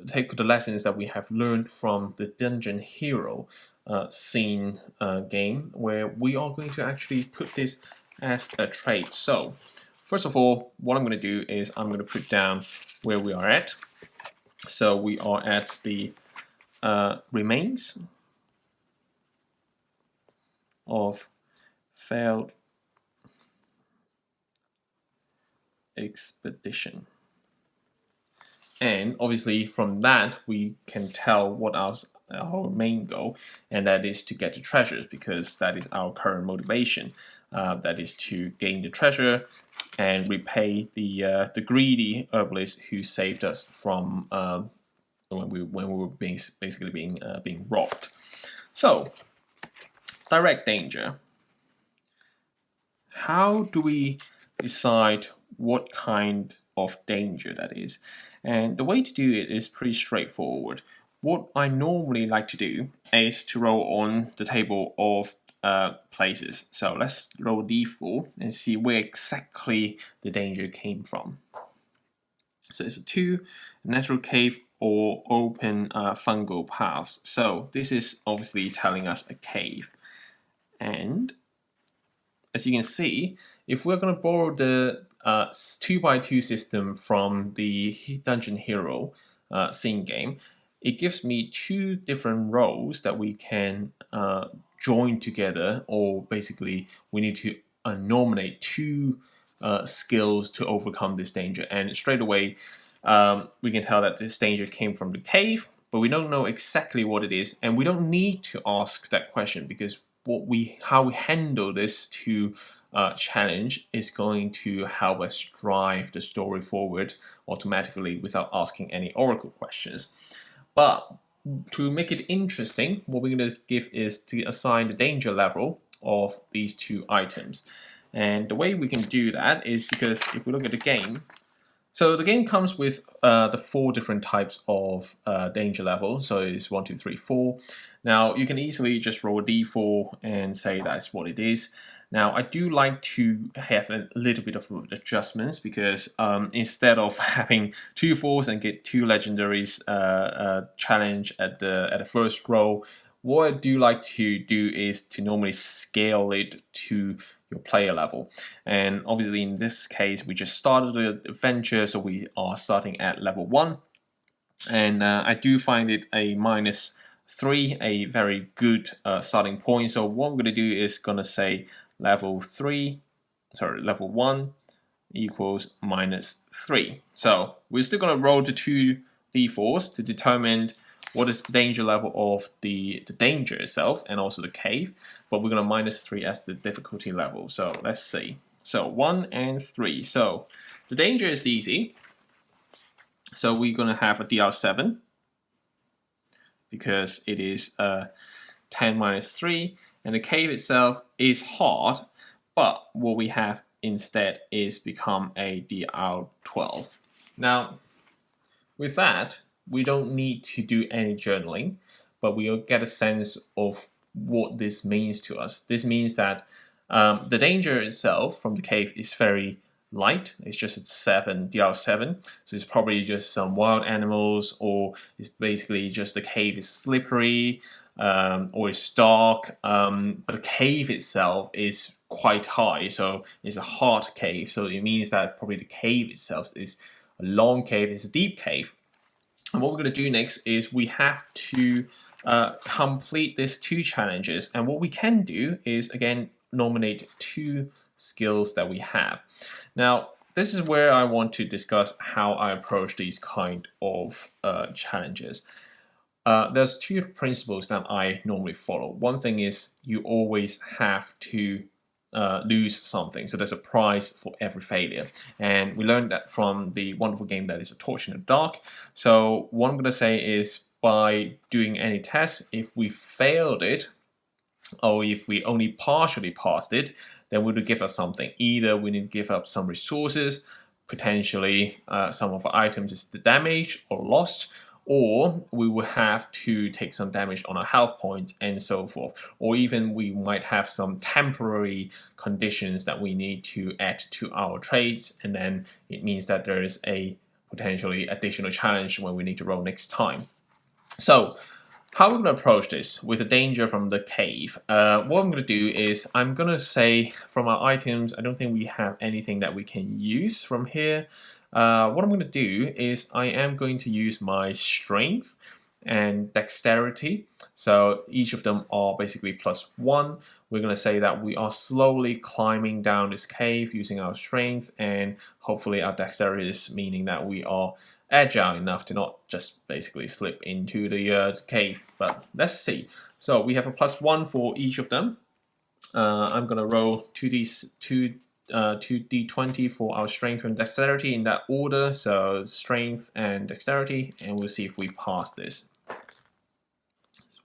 S1: take the lessons that we have learned from the Dungeon Hero scene game, where we are going to actually put this as a trait. So, first of all, what I'm going to do is I'm going to put down where we are at. So we are at the remains of failed expedition. And obviously from that we can tell what our main goal, and that is to get the treasures, because that is our current motivation. That is to gain the treasure and repay the greedy herbalist who saved us from when we were basically being robbed. So, direct danger. How do we decide what kind of danger that is? And the way to do it is pretty straightforward. What I normally like to do is to roll on the table of places. So let's roll d4 and see where exactly the danger came from. So it's a 2, natural cave or open fungal paths. So this is obviously telling us a cave. And as you can see, if we're going to borrow the 2x2 system from the Dungeon Hero scene game, it gives me 2 different roles that we can join together, or basically we need to nominate 2 skills to overcome this danger. And straight away, we can tell that this danger came from the cave, but we don't know exactly what it is, and we don't need to ask that question, because how we handle this challenge is going to help us drive the story forward automatically without asking any oracle questions. But to make it interesting, what we're going to give is to assign the danger level of these 2 items. And the way we can do that is because if we look at the game, so the game comes with the 4 different types of danger level. So it's 1, 2, 3, 4. Now you can easily just roll a d4 and say that's what it is. Now I do like to have a little bit of adjustments, because instead of having 2 4s and get 2 legendaries challenge at the first roll, what I do like to do is to normally scale it to your player level. And obviously in this case we just started the adventure, so we are starting at level 1, and I do find it a -3 a very good starting point. So what I'm going to do is going to say level 1 equals -3. So we're still going to roll the 2 d4s to determine what is the danger level of the danger itself and also the cave, but we're going to -3 as the difficulty level. So let's see. So 1 and 3. So the danger is easy. So we're going to have a DR7 because it is 10 minus 3, and the cave itself is hard, but what we have instead is become a DR12. Now, with that, we don't need to do any journaling, but we'll get a sense of what this means to us. This means that the danger itself from the cave is very light. It's just a 7, DR7, so it's probably just some wild animals, or it's basically just the cave is slippery, or it's dark. But the cave itself is quite high, so it's a hard cave. So it means that probably the cave itself is a long cave, it's a deep cave. And what we're going to do next is we have to complete these 2 challenges. And what we can do is, again, nominate 2 skills that we have. Now, this is where I want to discuss how I approach these kind of challenges. There's 2 principles that I normally follow. One thing is you always have to lose something. So there's a prize for every failure. And we learned that from the wonderful game that is A Torch in the Dark. So what I'm going to say is, by doing any test, if we failed it, or if we only partially passed it, then we would give up something. Either we need to give up some resources, potentially some of our items is damaged or lost, or we will have to take some damage on our health points and so forth. Or even we might have some temporary conditions that we need to add to our trades, and then it means that there is a potentially additional challenge when we need to roll next time. So how we're going to approach this with the danger from the cave. What I'm going to do is I'm going to say from our items, I don't think we have anything that we can use from here. What I'm going to do is I am going to use my strength and dexterity. So each of them are basically +1. We're going to say that we are slowly climbing down this cave using our strength, and hopefully our dexterity is meaning that we are agile enough to not just basically slip into the cave. But let's see. So we have a +1 for each of them. I'm going to roll 2d20 for our strength and dexterity in that order. So strength and dexterity, and we'll see if we pass this.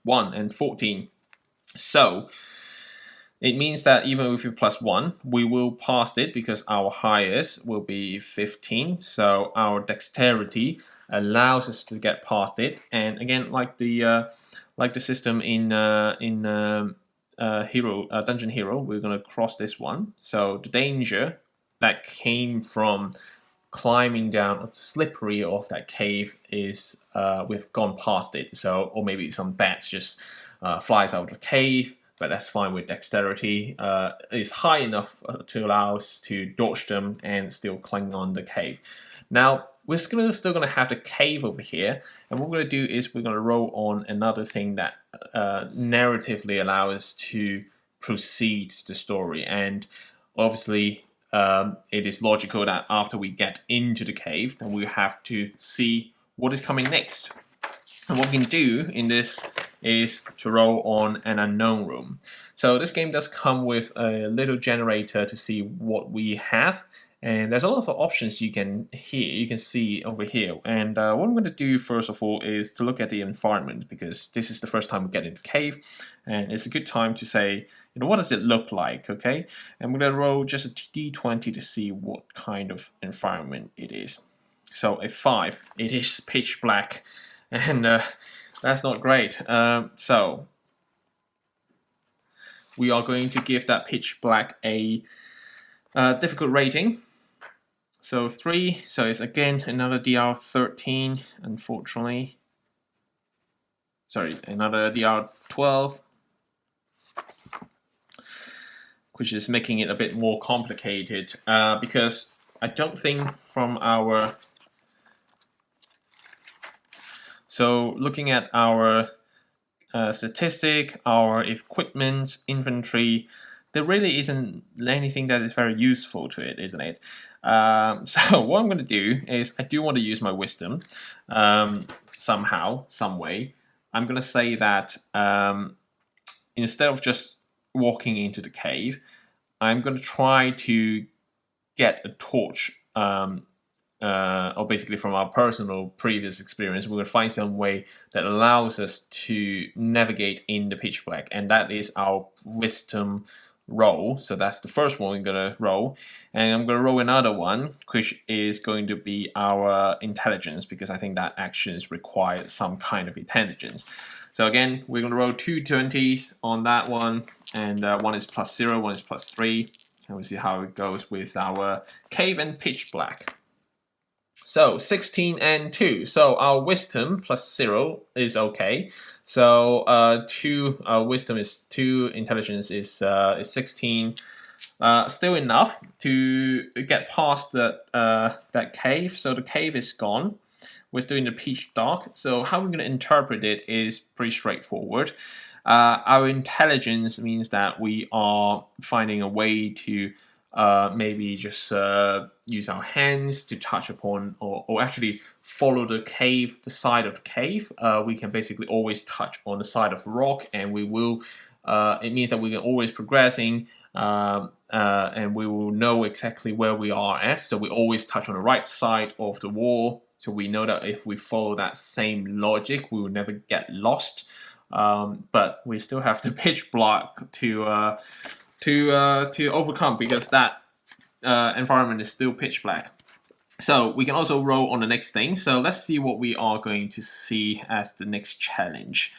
S1: 1 and 14. So it means that even with your +1, we will pass it because our highest will be 15. So our dexterity allows us to get past it. And again, like the system in Dungeon Hero, we're going to cross this one. So the danger that came from climbing down the slippery of that cave is we've gone past it. So, or maybe some bats just flies out of the cave. But that's fine with dexterity. It's high enough to allow us to dodge them and still cling on the cave. Now, we're still going to have the cave over here, and what we're going to do is we're going to roll on another thing that narratively allows us to proceed the story. And obviously, it is logical that after we get into the cave, then we have to see what is coming next. And what we can do in this is to roll on an unknown room. So this game does come with a little generator to see what we have. And there's a lot of options you can see over here. And what I'm going to do first of all is to look at the environment, because this is the first time we get into the cave. And it's a good time to say, what does it look like, okay? And we're going to roll just a d20 to see what kind of environment it is. So a 5, it is pitch black. And that's not great. So we are going to give that pitch black a difficult rating. So 3. So it's again another DR13, unfortunately. Sorry, another DR12, which is making it a bit more complicated because I don't think from our... So looking at our statistic, our equipment, inventory, there really isn't anything that is very useful to it, isn't it? So what I'm going to do is I do want to use my wisdom somehow, some way. I'm going to say that instead of just walking into the cave, I'm going to try to get a torch or basically from our personal previous experience, we're going to find some way that allows us to navigate in the pitch black, and that is our wisdom roll. So that's the first one we're going to roll, and I'm going to roll another one, which is going to be our intelligence, because I think that actions require some kind of intelligence. So again, we're going to roll 2 20s on that one, and one is +0, one is +3, and we'll see how it goes with our cave and pitch black. So 16 and 2. So our wisdom +0 is okay. So 2 wisdom is 2, intelligence is 16. Still enough to get past that cave. So the cave is gone. We're still in the pitch dark. So how we're going to interpret it is pretty straightforward. Our intelligence means that we are finding a way to maybe just use our hands to touch upon, or actually follow the cave, the side of the cave. We can basically always touch on the side of rock, and we will. It means that we can always progressing, and we will know exactly where we are at. So we always touch on the right side of the wall. So we know that if we follow that same logic, we will never get lost. But we still have the pitch block to overcome, because that environment is still pitch black. So we can also roll on the next thing. So let's see what we are going to see as the next challenge.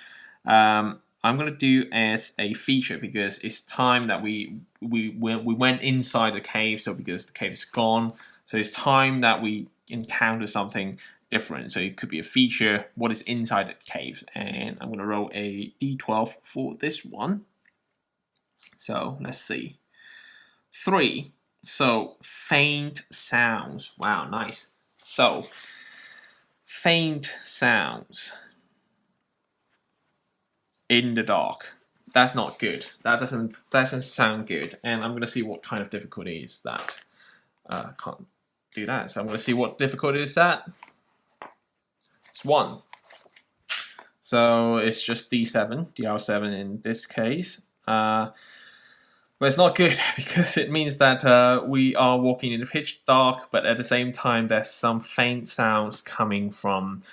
S1: I'm going to do as a feature, because it's time that we went inside the cave. So because the cave is gone, so it's time that we encounter something different. So it could be a feature, what is inside the cave. And I'm going to roll a d12 for this one. So let's see. 3. So faint sounds. Wow, nice. So faint sounds in the dark. That's not good. That doesn't sound good. And I'm gonna see what kind of difficulty is that. Can't do that. So I'm gonna see what difficulty is that. It's 1. So it's just D7, DR7 in this case. But it's not good, because it means that we are walking in the pitch dark, but at the same time there's some faint sounds coming from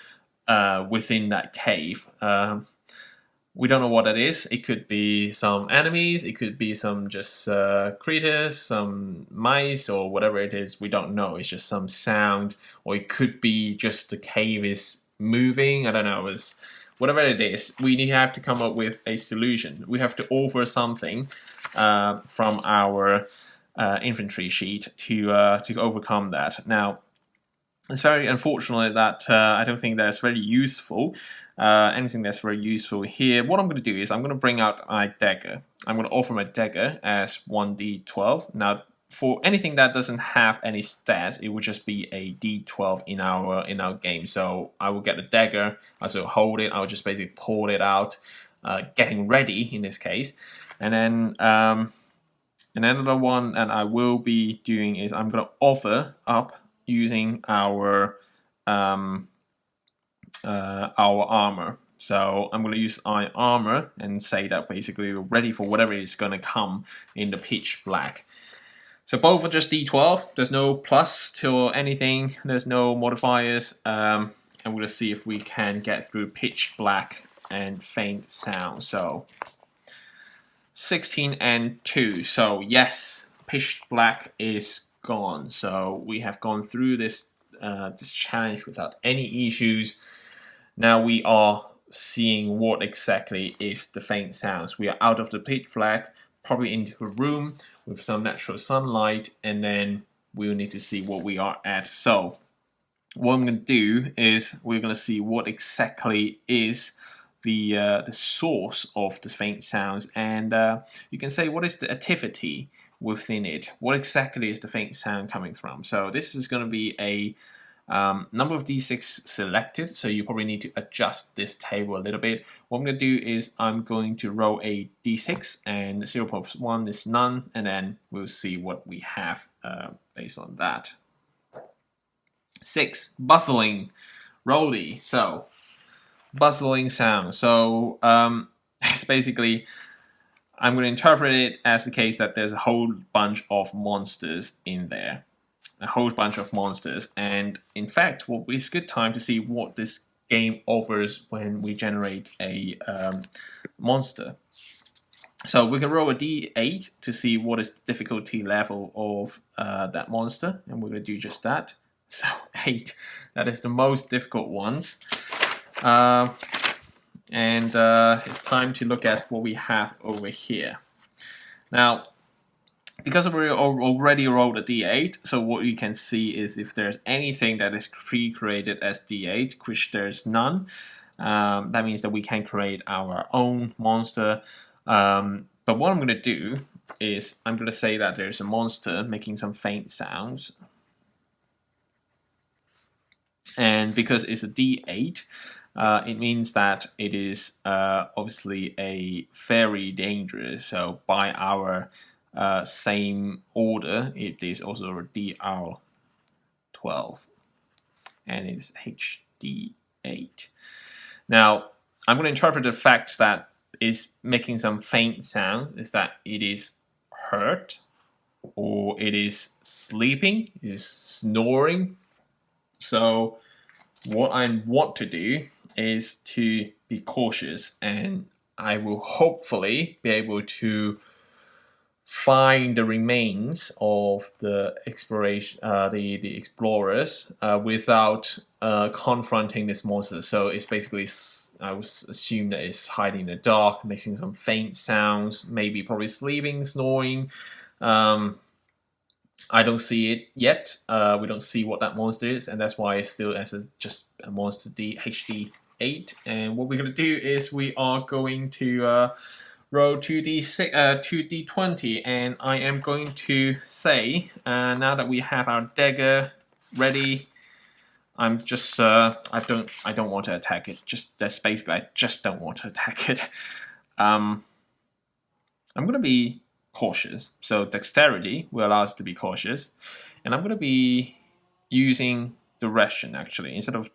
S1: within that cave. We don't know what that is. It could be some enemies, it could be some just critters, some mice, or whatever it is. We don't know. It's just some sound, or it could be just the cave is moving. I don't know. It's whatever it is. We have to come up with a solution. We have to offer something from our infantry sheet to overcome that. Now, it's very unfortunate that I don't think that's very useful. Anything that's very useful here. What I'm going to do is I'm going to bring out my dagger. I'm going to offer my dagger as 1d12. Now, for anything that doesn't have any stats, it would just be a d12 in our game. So I will get the dagger. I will hold it. I'll just basically pull it out, getting ready in this case, and then another one that I will be doing is I'm going to offer up using our armor. So I'm going to use our armor and say that basically we're ready for whatever is going to come in the pitch black. So both are just d12. There's no plus to anything. There's no modifiers. And we're going to see if we can get through pitch black and faint sound. So 16 and 2. So yes, pitch black is gone. So we have gone through this this challenge without any issues. Now we are seeing what exactly is the faint sounds. We are out of the pitch black, probably into a room with some natural sunlight, and then we'll need to see what we are at. So what I'm going to do is we're going to see what exactly is the source of the faint sounds, and you can say what is the activity within it. What exactly is the faint sound coming from? So this is going to be a number of d6 selected, so you probably need to adjust this table a little bit. What I'm going to do is I'm going to roll a d6, and 0.1 is none, and then we'll see what we have based on that. 6, bustling, rolly. So bustling sound. So it's basically, I'm going to interpret it as the case that there's a whole bunch of monsters in there. a whole bunch of monsters. And in fact, well, it's a good time to see what this game offers when we generate a monster. So we can roll a d8 to see what is the difficulty level of that monster, and we're going to do just that. So 8, that is the most difficult ones. And it's time to look at what we have over here. Now, because we already rolled a d8, so what you can see is if there's anything that is pre-created as d8, which there's none, that means that we can create our own monster. But what I'm going to do is I'm going to say that there's a monster making some faint sounds. And because it's a d8, it means that it is obviously a very dangerous. So by our same order, it is also a DR12, and it is HD8. Now, I'm going to interpret the fact that is making some faint sound is that it is hurt, or it is sleeping, it is snoring. So what I want to do is to be cautious, and I will hopefully be able to find the remains of the exploration, the explorers, without confronting this monster. So it's basically, I would assume that it's hiding in the dark, making some faint sounds, maybe probably sleeping, snoring. I don't see it yet. We don't see what that monster is, and that's why it's still as just a monster HD8. And what we're going to do is we are going to roll 2d20, and I am going to say, now that we have our dagger ready, I'm just I don't want to attack it. That's basically, I just don't want to attack it. I'm going to be cautious. So dexterity will allow us to be cautious, and I'm going to be using the ration actually instead of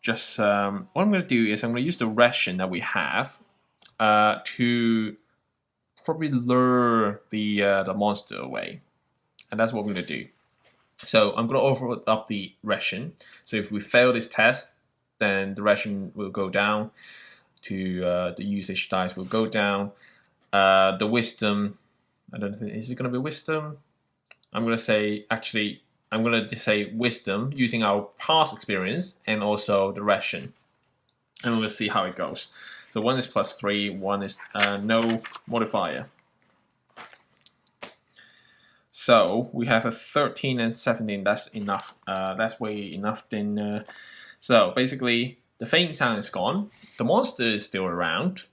S1: just. What I'm going to do is I'm going to use the ration that we have to probably lure the monster away, and that's what we're going to do. So I'm going to offer up the ration. So if we fail this test, then the ration will go down to the usage dice will go down. The wisdom, I don't think, is it going to be wisdom? I'm going to say, actually, I'm going to say wisdom using our past experience and also the ration. And we'll see how it goes. So one is +3, one is no modifier. So we have a 13 and 17. That's enough. That's way enough. Then, so basically, the faint sound is gone. The monster is still around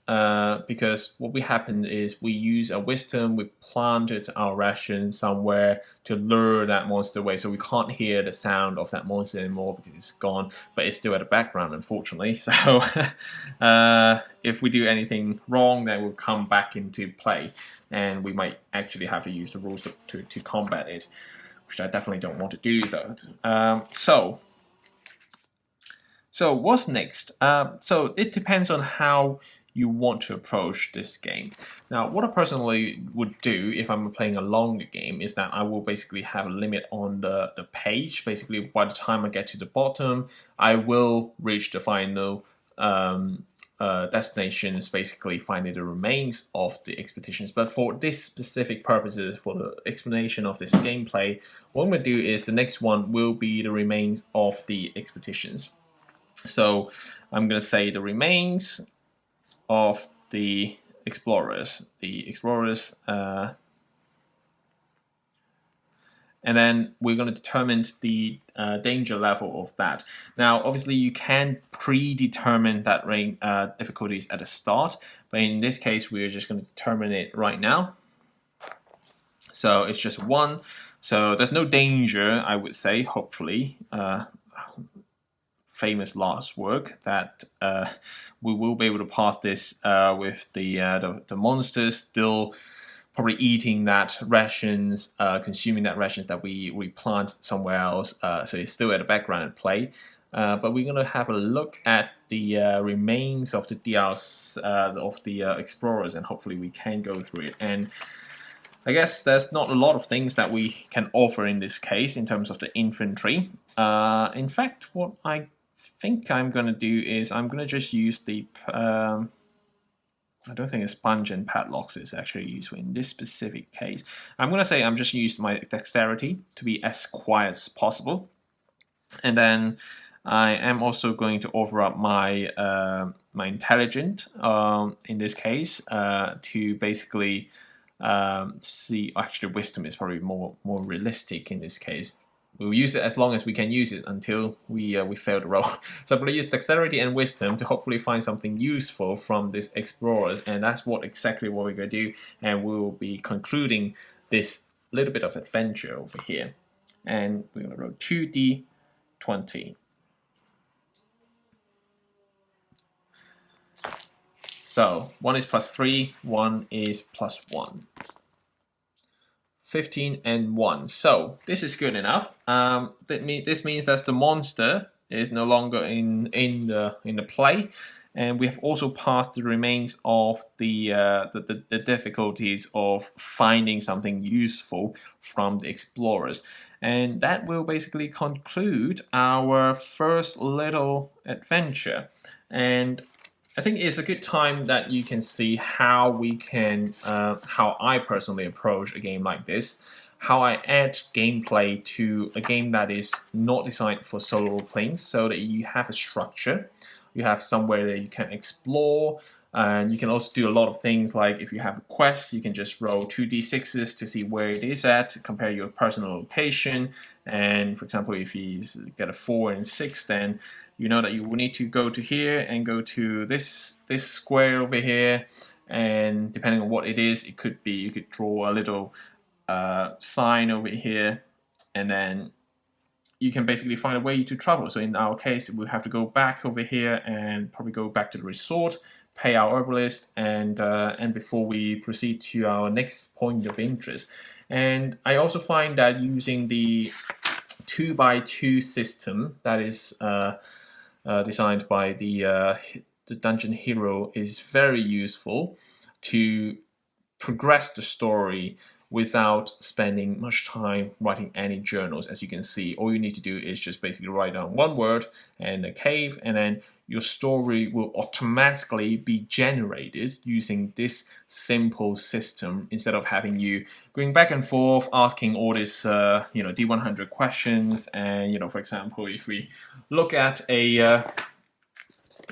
S1: because what we happened is we use a wisdom. We planted our ration somewhere to lure that monster away, so we can't hear the sound of that monster anymore because it's gone. But it's still at the background, unfortunately. So if we do anything wrong, that will come back into play, and we might actually have to use the rules to combat it, which I definitely don't want to do, though. So what's next? So it depends on how you want to approach this game. Now, what I personally would do if I'm playing a longer game is that I will basically have a limit on the page. Basically, by the time I get to the bottom, I will reach the final destinations, basically finding the remains of the expeditions. But for this specific purposes, for the explanation of this gameplay, what I'm going to do is the next one will be the remains of the expeditions. So I'm going to say the remains of the explorers. And then we're going to determine the danger level of that. Now, obviously, you can predetermine that difficulties at the start, but in this case, we're just going to determine it right now. So it's just 1. So there's no danger, I would say, hopefully. Famous last work that we will be able to pass this with the monsters still probably eating that rations, consuming that rations that we plant somewhere else. So it's still at the background at play. But we're going to have a look at the remains of the DRs of the explorers, and hopefully we can go through it. And I guess there's not a lot of things that we can offer in this case in terms of the infantry. In fact, what I think I'm going to do is I'm going to just use the... I don't think a sponge and padlocks is actually useful in this specific case. I'm going to say I'm just use my dexterity to be as quiet as possible. And then I am also going to offer up my my intelligent in this case to basically see. Actually, wisdom is probably more realistic in this case. We'll use it as long as we can use it until we fail the roll. So I'm going to use dexterity and wisdom to hopefully find something useful from this explorers, and that's exactly what we're going to do. And we will be concluding this little bit of adventure over here. And we're going to roll 2d20. So 1 is +3, 1 is +1. 15 and 1. So this is good enough. This means that the monster is no longer in the play, and we have also passed the remains of the difficulties of finding something useful from the explorers, and that will basically conclude our first little adventure. And I think it's a good time that you can see how we can, how I personally approach a game like this, how I add gameplay to a game that is not designed for solo playing, so that you have a structure, you have somewhere that you can explore, and you can also do a lot of things like if you have a quest, you can just roll 2d6s to see where it is at, compare your personal location, and for example, if you get a 4 and 6, then you know that you will need to go to here and go to this square over here, and depending on what it is, it could be you could draw a little sign over here, and then you can basically find a way to travel. So in our case, we'll have to go back over here and probably go back to the resort, pay our herbalist, and before we proceed to our next point of interest. And I also find that using the 2x2 system that is designed by the dungeon hero is very useful to progress the story without spending much time writing any journals. As you can see, all you need to do is just basically write down one word and a cave, and then your story will automatically be generated using this simple system, instead of having you going back and forth asking all this D100 questions. And for example, if we look at an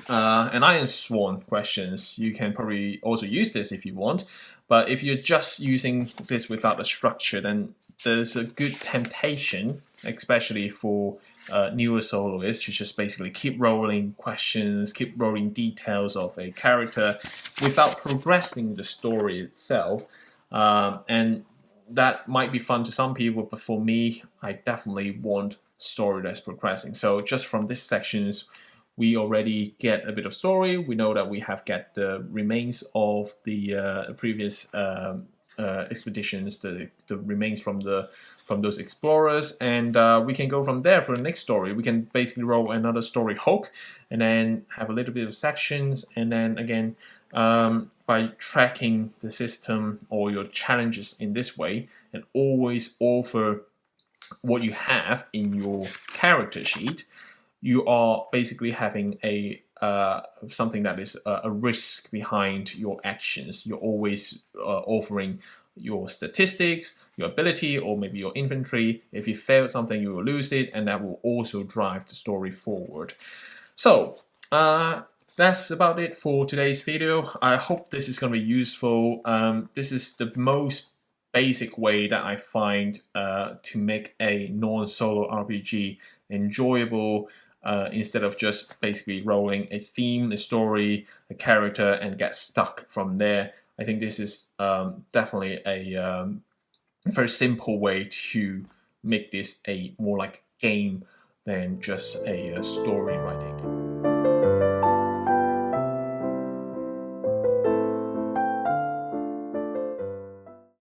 S1: Iron Sworn questions, you can probably also use this if you want. But if you're just using this without a structure, then there's a good temptation, especially for newer soloists, to just basically keep rolling questions, keep rolling details of a character without progressing the story itself. And that might be fun to some people, but for me, I definitely want story that's progressing. So just from this sections, we already get a bit of story. We know that we have got the remains of the previous expeditions, the remains from those explorers, and we can go from there for the next story. We can basically roll another story hook, and then have a little bit of sections, and then again, by tracking the system or your challenges in this way, and always offer what you have in your character sheet, you are basically having a something that is a risk behind your actions. You're always offering your statistics, your ability, or maybe your inventory. If you fail something, you will lose it, and that will also drive the story forward. So that's about it for today's video. I hope this is going to be useful. This is the most basic way that I find to make a non-solo RPG enjoyable, instead of just basically rolling a theme, a story, a character, and get stuck from there. I think this is definitely a very simple way to make this a more like game than just a story writing.